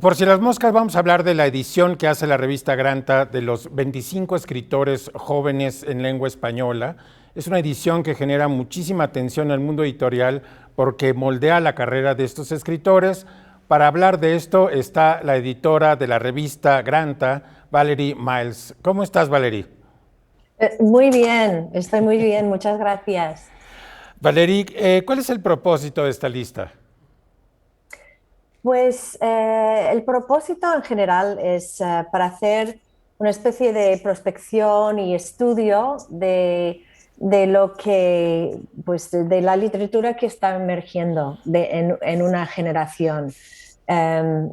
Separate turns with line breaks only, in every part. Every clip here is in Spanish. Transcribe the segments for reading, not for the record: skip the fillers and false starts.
Por si las moscas, vamos a hablar de la edición que hace la revista Granta de los 25 escritores jóvenes en lengua española. Es una edición que genera muchísima atención en el mundo editorial porque moldea la carrera de estos escritores. Para hablar de esto está la editora de la revista Granta, Valerie Miles. ¿Cómo estás, Valerie?
Muy bien, estoy muy bien, muchas gracias.
Valerie, ¿cuál es el propósito de esta lista?
Pues el propósito en general es para hacer una especie de prospección y estudio de lo que, pues de la literatura que está emergiendo en una generación. Em,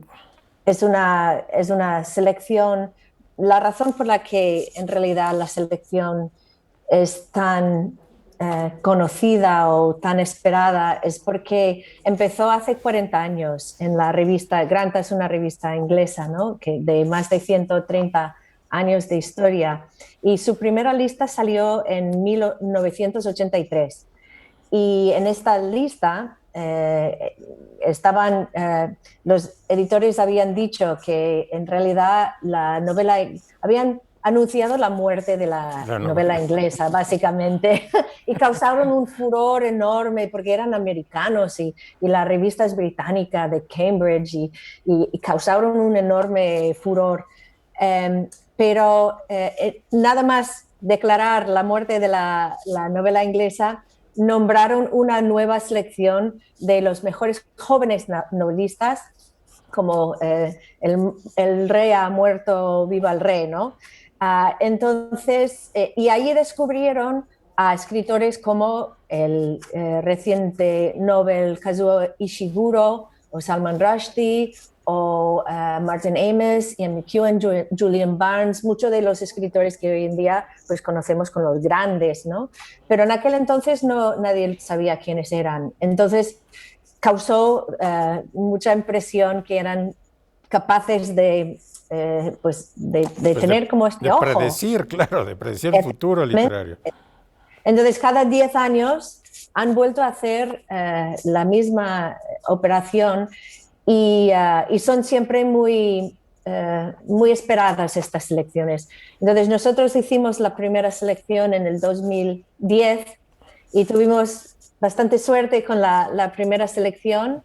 es una selección, la razón por la que en realidad la selección es tan conocida o tan esperada es porque empezó hace 40 años en la revista, Granta es una revista inglesa, ¿no? Que de más de 130 años de historia, y su primera lista salió en 1983. Y en esta lista los editores habían dicho que en realidad la novela, habían anunciado la muerte de la
La
novela
novela.
inglesa, básicamente, y causaron un furor enorme porque eran americanos y la revista es británica de Cambridge y causaron un enorme furor. Pero nada más declarar la muerte de la novela inglesa, nombraron una nueva selección de los mejores jóvenes novelistas, como el rey ha muerto, viva el rey, ¿no? Y ahí descubrieron a escritores como el reciente Nobel Kazuo Ishiguro o Salman Rushdie o Martin Amis, Ian McEwan, Julian Barnes, muchos de los escritores que hoy en día pues conocemos como los grandes, ¿no? Pero en aquel entonces nadie sabía quiénes eran. Entonces causó mucha impresión que eran capaces de
Pues de,
tener como
de
este ojo.
predecir, claro, de predecir el futuro literario.
Entonces, cada 10 años han vuelto a hacer la misma operación y son siempre muy esperadas estas selecciones. Entonces, nosotros hicimos la primera selección en el 2010 y tuvimos bastante suerte con la primera selección,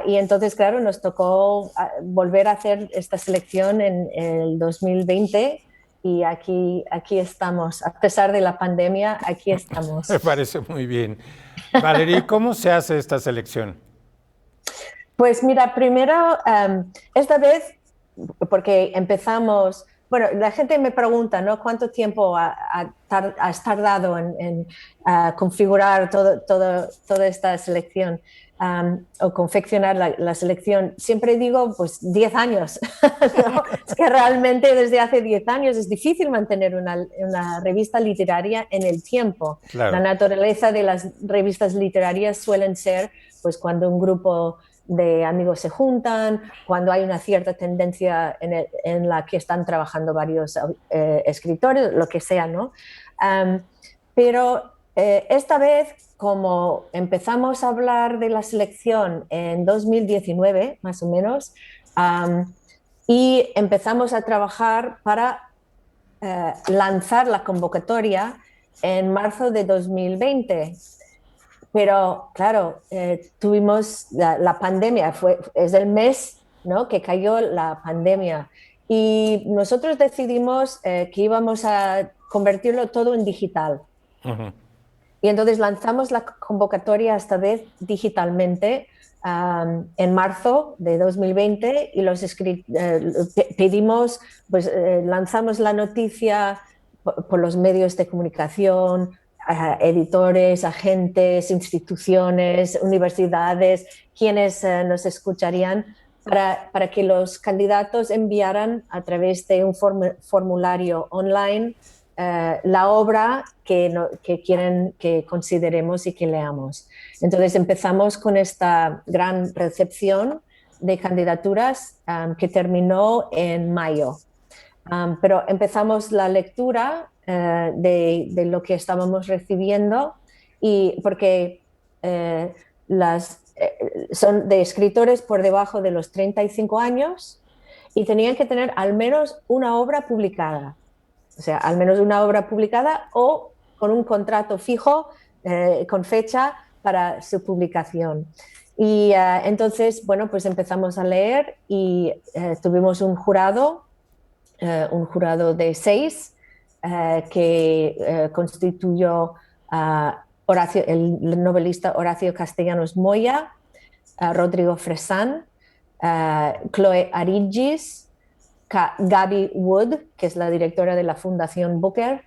y entonces, claro, nos tocó volver a hacer esta selección en el 2020 y aquí estamos, a pesar de la pandemia, aquí
Me
estamos.
parece muy bien. Valerie, ¿cómo se hace esta selección?
Pues mira, primero, esta vez, porque empezamos, bueno, la gente me pregunta, ¿no? ¿Cuánto tiempo has tardado en configurar toda esta selección, o confeccionar la selección? Siempre digo, pues 10 años, ¿no? Es que realmente desde hace 10 años es difícil mantener una revista literaria en el tiempo. La
Claro.
naturaleza de las revistas literarias suelen ser, pues cuando un grupo de amigos se juntan, cuando hay una cierta tendencia en la que están trabajando varios escritores, lo que sea, ¿no? Um, pero esta vez, como empezamos a hablar de la selección en 2019, más o menos, um, y empezamos a trabajar para lanzar la convocatoria en marzo de 2020. Pero claro, tuvimos la pandemia, es el mes, ¿no?, que cayó la pandemia, y nosotros decidimos que íbamos a convertirlo todo en digital.
Ujú.
Y entonces lanzamos la convocatoria esta vez digitalmente, en marzo de 2020, y pedimos, pues lanzamos la noticia por los medios de comunicación, editores, agentes, instituciones, universidades, quienes nos escucharían, para que los candidatos enviaran a través de un formulario online la obra que quieren que consideremos y que leamos. Entonces empezamos con esta gran recepción de candidaturas, que terminó en mayo. Pero empezamos la lectura de lo que estábamos recibiendo, y porque las, son de escritores por debajo de los 35 años y tenían que tener al menos una obra publicada. O sea, al menos una obra publicada o con un contrato fijo con fecha para su publicación. Y entonces, bueno, pues empezamos a leer y tuvimos un jurado de 6 que constituyó el novelista Horacio Castellanos Moya, Rodrigo Fresán, Chloe Arigis, Gaby Wood, que es la directora de la Fundación Booker,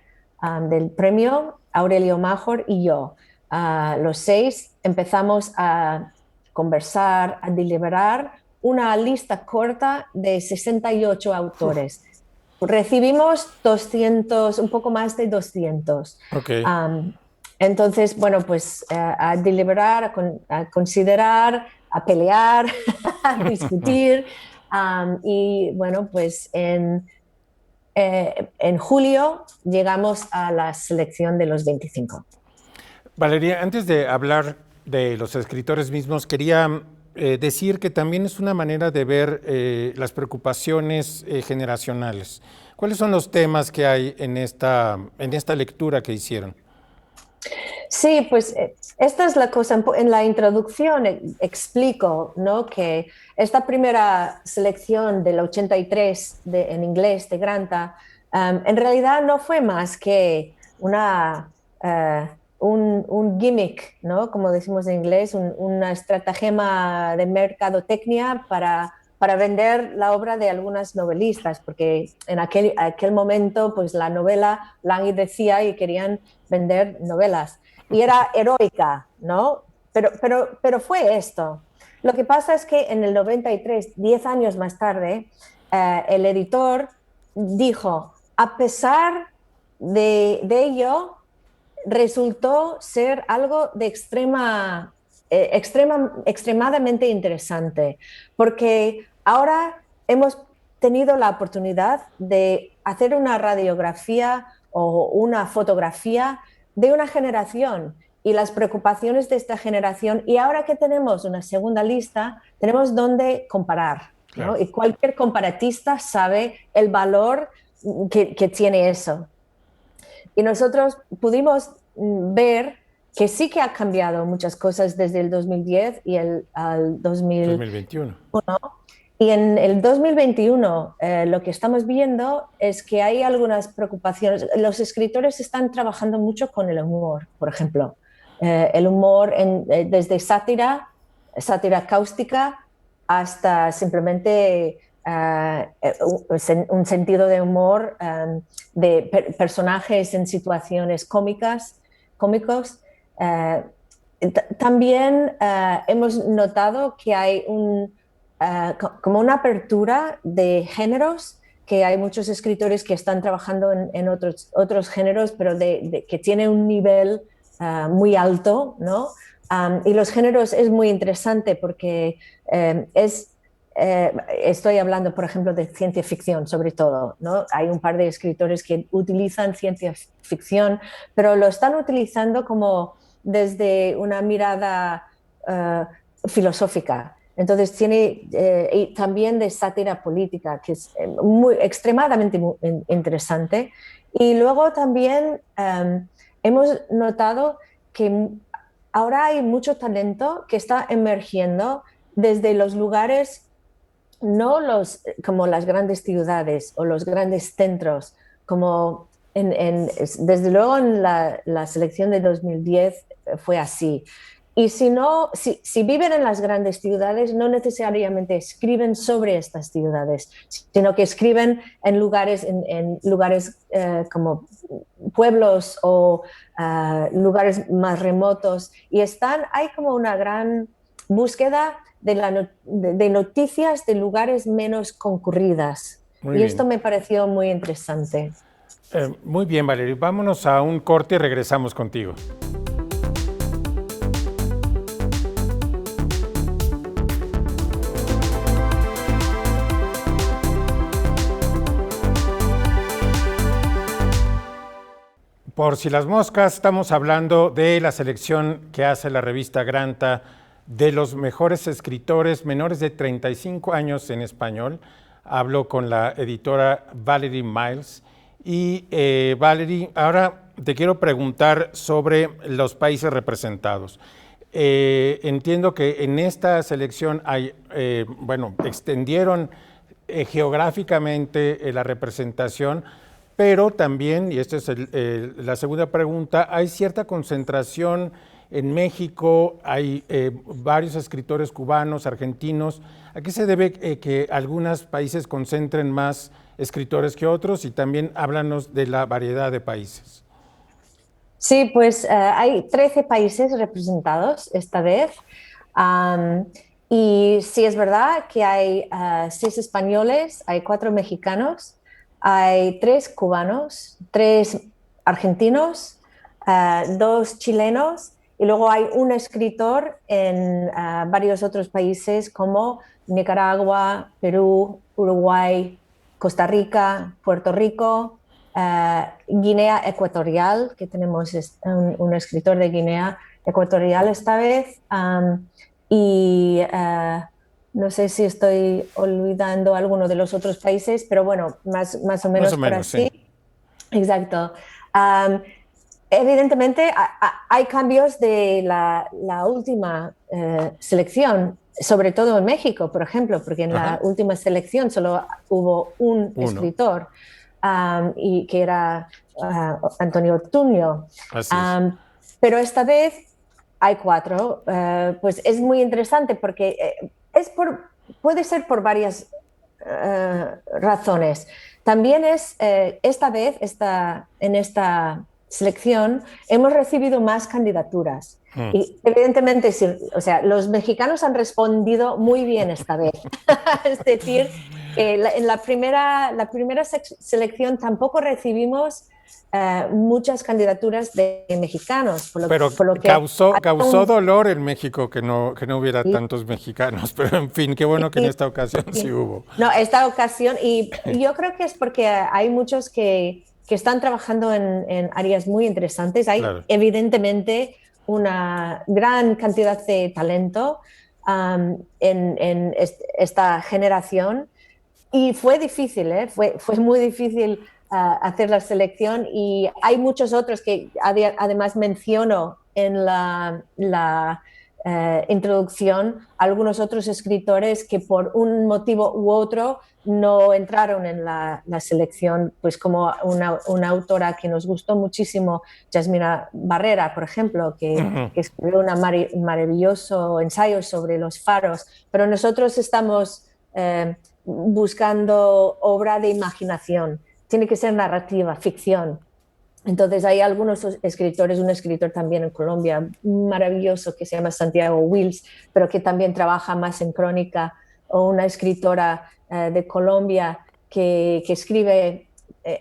del premio, Aurelio Major y yo. Los 6 empezamos a conversar, a deliberar una lista corta de 68 autores. Recibimos 200, un poco más de 200.
Okay.
Entonces, bueno, pues a deliberar, a considerar, a pelear, a discutir. Y bueno, pues en julio llegamos a la selección de los 25.
Valeria, antes de hablar de los escritores mismos, quería decir que también es una manera de ver las preocupaciones generacionales. ¿Cuáles son los temas que hay en esta lectura que hicieron?
Sí, pues esta es la cosa. En la introducción explico, ¿no?, que esta primera selección del 83 en inglés de Granta en realidad no fue más que un gimmick, ¿no?, como decimos en inglés, una estratagema de mercadotecnia para vender la obra de algunas novelistas, porque en aquel momento pues la novela languidecía y querían vender novelas. Y era heroica, ¿no? Pero fue esto. Lo que pasa es que en el 93, 10 años más tarde, el editor dijo, a pesar de ello, resultó ser algo de extremadamente interesante, porque ahora hemos tenido la oportunidad de hacer una radiografía o una fotografía de una generación y las preocupaciones de esta generación, y ahora que tenemos una segunda lista, tenemos dónde comparar, ¿no? Claro. Y cualquier comparatista sabe el valor que tiene eso. Y nosotros pudimos ver que sí que ha cambiado muchas cosas desde el 2010 y al 2021. Y en el 2021 lo que estamos viendo es que hay algunas preocupaciones. Los escritores están trabajando mucho con el humor, por ejemplo. El humor desde sátira cáustica hasta simplemente un sentido de humor de personajes en situaciones cómicos. También hemos notado que hay como una apertura de géneros, que hay muchos escritores que están trabajando en otros géneros, pero que tiene un nivel muy alto, ¿no? Y los géneros es muy interesante porque estoy hablando, por ejemplo, de ciencia ficción, sobre todo, ¿no? Hay un par de escritores que utilizan ciencia ficción, pero lo están utilizando como desde una mirada filosófica. Entonces tiene y también de sátira política, que es extremadamente interesante. Y luego también hemos notado que ahora hay mucho talento que está emergiendo desde los lugares, no como las grandes ciudades o los grandes centros, como desde luego en la selección de 2010 fue así. Y si viven en las grandes ciudades, no necesariamente escriben sobre estas ciudades, sino que escriben en lugares como pueblos o lugares más remotos. Y hay como una gran búsqueda de noticias de lugares menos concurridas. Y esto me pareció muy interesante.
Muy bien, Valeria. Vámonos a un corte y regresamos contigo. Por si las moscas, estamos hablando de la selección que hace la revista Granta de los mejores escritores menores de 35 años en español. Hablo con la editora Valerie Miles. Y Valerie, ahora te quiero preguntar sobre los países representados. Entiendo que en esta selección hay, extendieron geográficamente la representación, pero también, y esta es la segunda pregunta, hay cierta concentración en México, hay varios escritores cubanos, argentinos. ¿A qué se debe que algunos países concentren más escritores que otros? Y también háblanos de la variedad de países.
Sí, pues hay 13 países representados esta vez. Y sí es verdad que hay 6 españoles, hay 4 mexicanos, hay 3 cubanos, 3 argentinos, 2 chilenos y luego hay un escritor en varios otros países como Nicaragua, Perú, Uruguay, Costa Rica, Puerto Rico, Guinea Ecuatorial, que tenemos un escritor de Guinea Ecuatorial esta vez, y no sé si estoy olvidando alguno de los otros países, pero bueno, más o menos por así. Sí. Exacto. Evidentemente hay cambios de la última selección, sobre todo en México, por ejemplo, porque en la última selección solo hubo un escritor. Y que era Antonio Ortuño. Pero esta vez hay 4. Pues es muy interesante porque puede ser por varias razones. También esta vez, en esta selección, hemos recibido más candidaturas. Y evidentemente, los mexicanos han respondido muy bien esta vez. Es decir, en la primera selección tampoco recibimos muchas candidaturas de mexicanos.
Pero causó dolor en México que no hubiera tantos mexicanos, pero en fin, qué bueno que en esta ocasión sí hubo.
No, esta ocasión, y yo creo que es porque hay muchos que están trabajando en áreas muy interesantes. Hay evidentemente una gran cantidad de talento en esta generación. Y fue difícil, fue muy difícil hacer la selección y hay muchos otros que además menciono en la introducción, algunos otros escritores que por un motivo u otro no entraron en la selección, pues como una autora que nos gustó muchísimo, Yasmina Barrera, por ejemplo, que escribió un maravilloso ensayo sobre los faros, pero nosotros estamos buscando obra de imaginación, tiene que ser narrativa, ficción. Entonces hay algunos escritores, un escritor también en Colombia maravilloso que se llama Santiago Wills, pero que también trabaja más en crónica, o una escritora de Colombia que escribe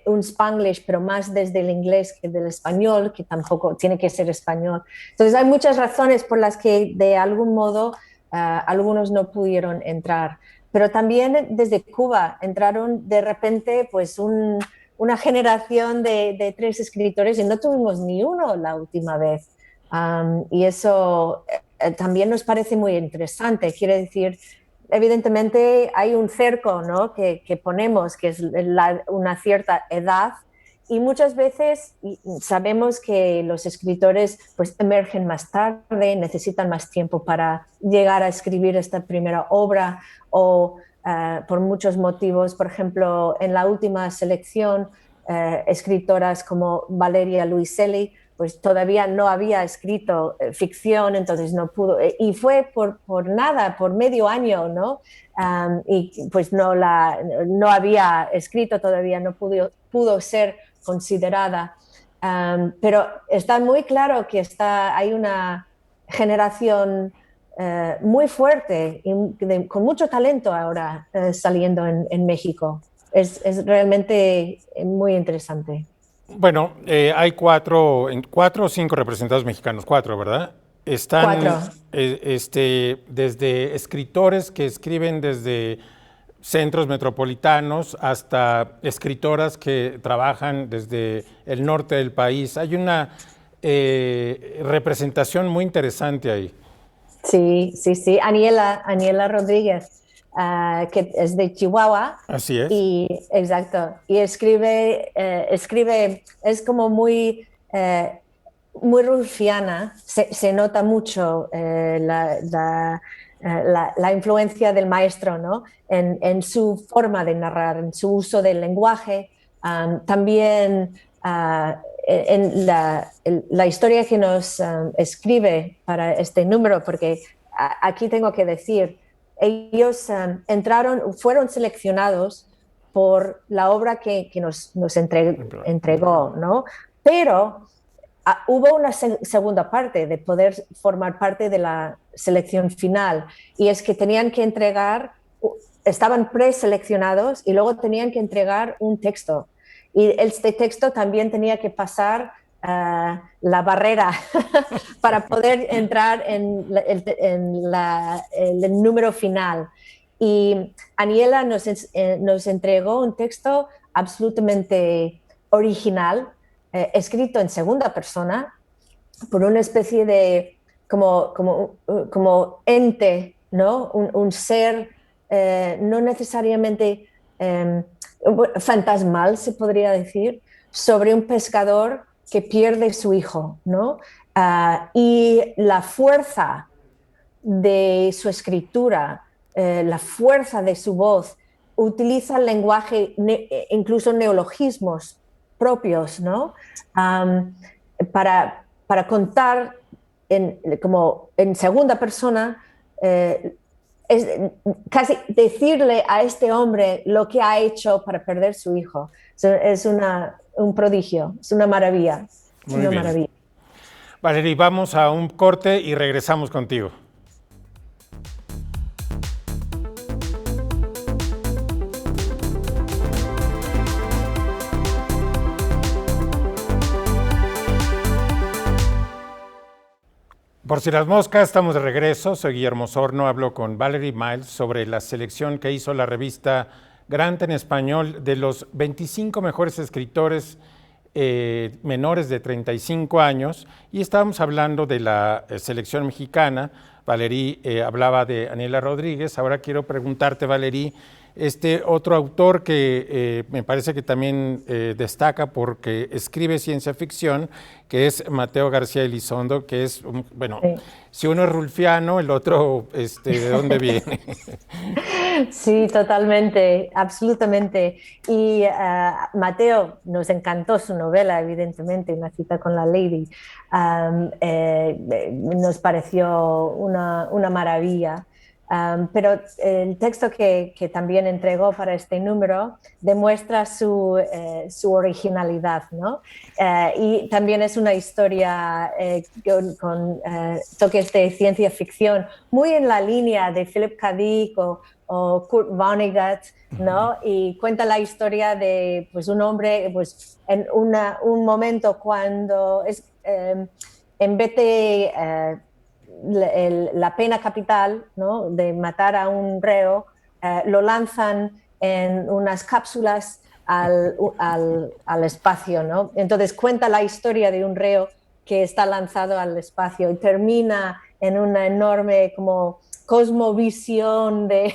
un Spanglish, pero más desde el inglés que del español, que tampoco tiene que ser español. Entonces hay muchas razones por las que de algún modo algunos no pudieron entrar. Pero también desde Cuba entraron de repente pues una generación de 3 escritores y no tuvimos ni uno la última vez. Y eso también nos parece muy interesante. Quiere decir, evidentemente hay un cerco, ¿no?, que ponemos, que es una cierta edad, y muchas veces sabemos que los escritores pues emergen más tarde, necesitan más tiempo para llegar a escribir esta primera obra o por muchos motivos. Por ejemplo, en la última selección, escritoras como Valeria Luiselli pues todavía no había escrito ficción, entonces no pudo, y fue por nada, por medio año, ¿no? Y pues no había escrito todavía, no pudo ser considerada. Pero está muy claro que hay una generación muy fuerte y con mucho talento ahora saliendo en México. Es realmente muy interesante.
Bueno, hay 4 o 5 representados mexicanos, 4, ¿verdad? Están
4.
Desde escritores que escriben desde centros metropolitanos hasta escritoras que trabajan desde el norte del país. Hay una representación muy interesante ahí.
Sí, sí, sí. Aniela Rodríguez, que es de Chihuahua.
Así es.
Y exacto. Y escribe, es como muy rufiana. Se nota mucho la influencia del maestro, ¿no? En su forma de narrar, en su uso del lenguaje. También en la historia que nos escribe para este número, porque aquí tengo que decir, ellos fueron seleccionados por la obra que nos entregó, ¿no? Pero hubo una segunda parte de poder formar parte de la selección final, y es que tenían que estaban preseleccionados y luego tenían que entregar un texto. Y este texto también tenía que pasar la barrera para poder entrar el número final. Y Aniela nos entregó un texto absolutamente original, escrito en segunda persona por una especie de como ente, ¿no? Un ser no necesariamente fantasmal, se podría decir, sobre un pescador que pierde su hijo, ¿no? Y la fuerza de su escritura, la fuerza de su voz, utiliza el lenguaje, incluso neologismos propios, ¿no? Para contar como en segunda persona, es casi decirle a este hombre lo que ha hecho para perder su hijo. Es un prodigio, es una maravilla. Es
Muy
una
bien.
maravilla.
Valerie, vamos a un corte y regresamos contigo. Por si las moscas, estamos de regreso. Soy Guillermo Sorno. Hablo con Valerie Miles sobre la selección que hizo la revista Granta en español de los 25 mejores escritores menores de 35 años. Y estábamos hablando de la selección mexicana. Valerie hablaba de Aniela Rodríguez. Ahora quiero preguntarte, Valerie, este otro autor que me parece que también destaca porque escribe ciencia ficción, que es Mateo García Elizondo, que es, bueno,
Sí.
si uno es rulfiano, el otro, ¿de dónde viene?
Sí, totalmente, absolutamente. Y Mateo, nos encantó su novela, evidentemente, Una cita con la Lady. Nos pareció una maravilla. Pero el texto que también entregó para este número demuestra su originalidad, ¿no? Y también es una historia con toques de ciencia ficción, muy en la línea de Philip K. Dick o Kurt Vonnegut, ¿no? Y cuenta la historia de pues, un hombre pues, en un momento cuando en vez de la pena capital, ¿no? De matar a un reo, lo lanzan en unas cápsulas al espacio, ¿no? Entonces cuenta la historia de un reo que está lanzado al espacio y termina en una enorme como cosmovisión de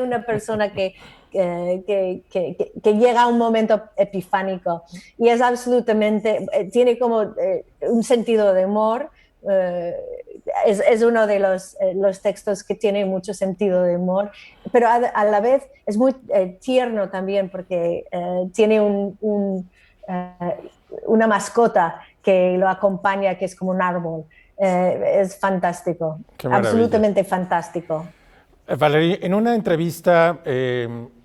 una persona que llega a un momento epifánico, y es absolutamente, tiene como un sentido de humor. Es uno de los textos que tiene mucho sentido de humor, pero a la vez es muy tierno también porque tiene una mascota que lo acompaña, que es como un árbol. Es fantástico,
Qué maravilla.
absolutamente fantástico.
Valerie, en una entrevista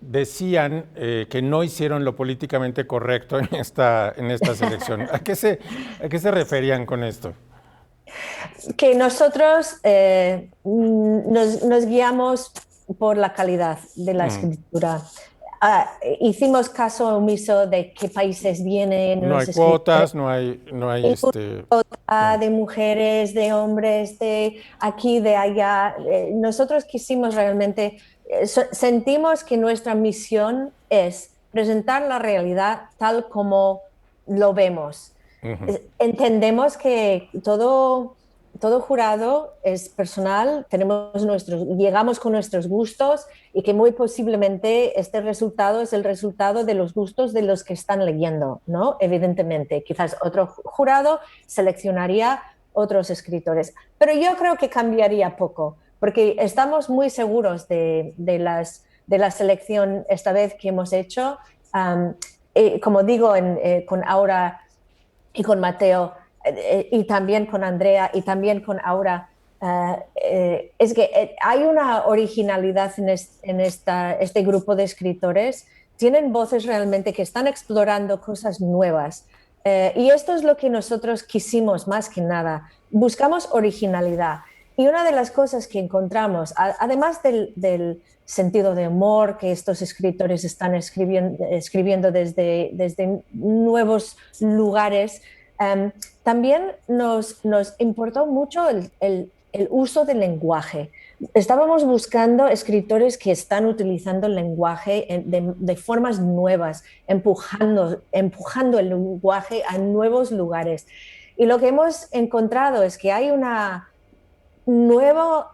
decían que no hicieron lo políticamente correcto en esta selección. ¿A qué se referían con esto?
Que nosotros nos guiamos por la calidad de la escritura. Hicimos caso omiso de qué países vienen
No hay
los escritores,
cuotas, no hay
de mujeres, de hombres, de aquí, de allá. Nosotros quisimos realmente, sentimos que nuestra misión es presentar la realidad tal como lo vemos. Entendemos que todo todo jurado es personal, llegamos con nuestros gustos y que muy posiblemente este resultado es el resultado de los gustos de los que están leyendo, ¿no? Evidentemente, quizás otro jurado seleccionaría otros escritores, pero yo creo que cambiaría poco, porque estamos muy seguros de la selección esta vez que hemos hecho. Como digo, con Aura y con Mateo, y también con Andrea y también con Aura, es que hay una originalidad en este grupo de escritores, tienen voces realmente que están explorando cosas nuevas. Y esto es lo que nosotros quisimos más que nada, buscamos originalidad. Y una de las cosas que encontramos, además del sentido de humor que estos escritores están escribiendo desde nuevos lugares, también nos importó mucho el uso del lenguaje. Estábamos buscando escritores que están utilizando el lenguaje de formas nuevas, empujando el lenguaje a nuevos lugares. Y lo que hemos encontrado es que hay una nueva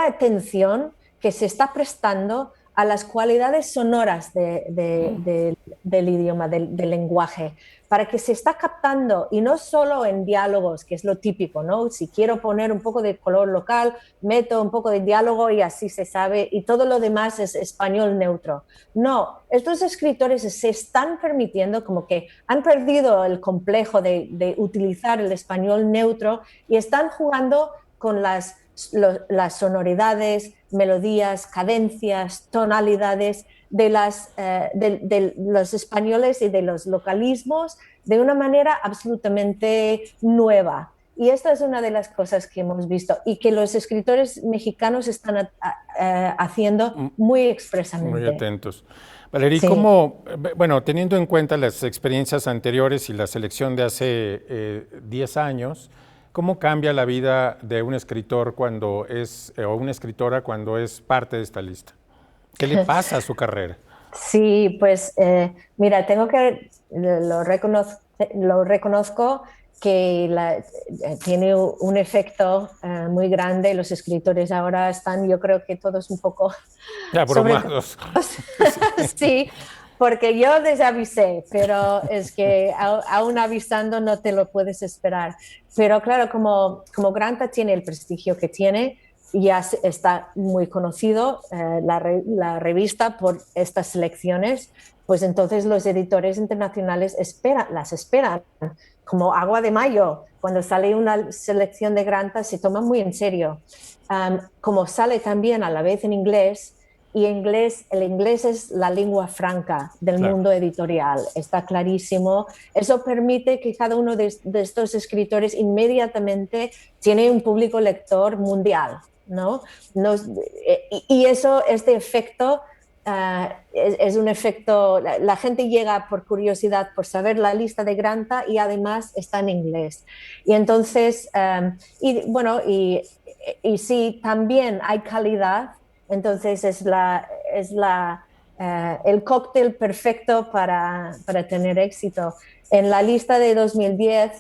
atención que se está prestando a las cualidades sonoras del idioma, del lenguaje, para que se está captando, y no solo en diálogos, que es lo típico, ¿no? Si quiero poner un poco de color local, meto un poco de diálogo y así se sabe, y todo lo demás es español neutro. No, estos escritores se están permitiendo, como que han perdido el complejo de utilizar el español neutro y están jugando con las sonoridades, melodías, cadencias, tonalidades de los españoles y de los localismos de una manera absolutamente nueva. Y esta es una de las cosas que hemos visto y que los escritores mexicanos están haciendo muy
Muy
expresamente.
atentos. Valerí,
Sí.
¿cómo, bueno, teniendo en cuenta las experiencias anteriores y la selección de hace 10 años, cómo cambia la vida de un escritor cuando es, o una escritora cuando es parte de esta lista? ¿Qué le pasa a su carrera?
Sí, pues mira, lo reconozco que tiene un efecto muy grande. Los escritores ahora están, yo creo que todos un poco sobre...
Abrumados. Sí.
Sí, porque yo les avisé, pero es que aún avisando no te lo puedes esperar. Pero claro, como Granta tiene el prestigio que tiene, ya está muy conocido la revista por estas selecciones, pues entonces los editores internacionales las esperan como agua de mayo. Cuando sale una selección de Granta se toma muy en serio. Como sale también a la vez en inglés, y el inglés es la lengua franca del
Claro.
mundo editorial, está clarísimo. Eso permite que cada uno de estos escritores inmediatamente tiene un público lector mundial, ¿no? Y eso, este efecto es un efecto, la gente llega por curiosidad, por saber la lista de Granta y además está en inglés. Y entonces, y bueno, y sí, también hay calidad, entonces el cóctel perfecto para tener éxito. En la lista de 2010,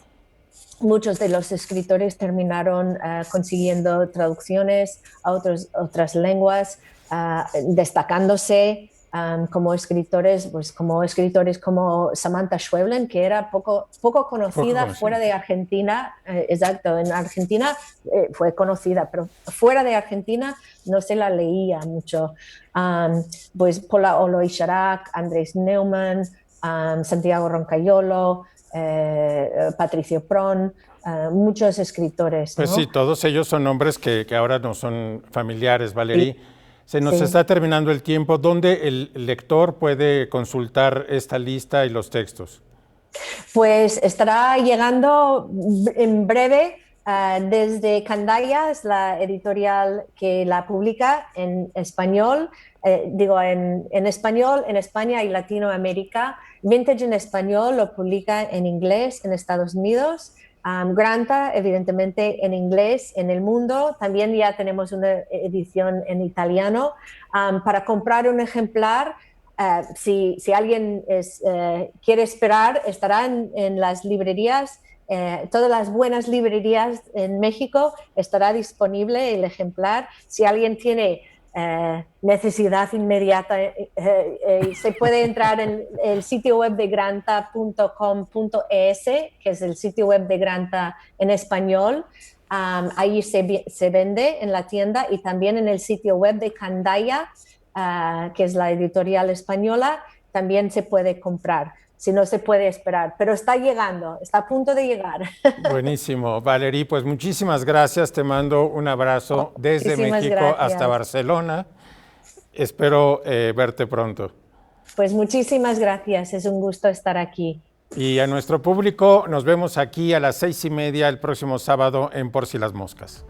muchos de los escritores terminaron consiguiendo traducciones a otras lenguas, destacándose como escritores como Samantha Schweblin, que era poco
Poco
conocida
conocido.
fuera de Argentina. Exacto, en Argentina fue conocida, pero fuera de Argentina no se la leía mucho. Pues Paula Oloy-Sharak, Andrés Neumann, Santiago Roncayolo, Patricio Pron, muchos escritores,
Pues sí,
¿no?
todos ellos son nombres que ahora no son familiares,
Sí,
Valerí. Se nos
sí.
está terminando el tiempo. ¿Dónde el lector puede consultar esta lista y los textos?
Pues estará llegando en breve desde Candaya, es la editorial que la publica en español, digo en español en España y Latinoamérica. Vintage en español lo publica en inglés en Estados Unidos. Granta, evidentemente, en inglés en el mundo. También ya tenemos una edición en italiano. Para comprar un ejemplar, si alguien quiere esperar, estará en las librerías todas las buenas librerías en México estará disponible el ejemplar. Si alguien tiene necesidad inmediata, se puede entrar en el sitio web de granta.com.es, que es el sitio web de Granta en español. Ahí se vende en la tienda, y también en el sitio web de Candaya, que es la editorial española, también se puede comprar. Si no, se puede esperar, pero está llegando, está a punto de llegar.
Buenísimo. Valerie, pues muchísimas gracias. Te mando un abrazo desde México hasta Barcelona. Espero verte pronto.
Pues muchísimas gracias, es un gusto estar aquí.
Y a nuestro público, nos vemos aquí a las 6:30 el próximo sábado en Por si las moscas.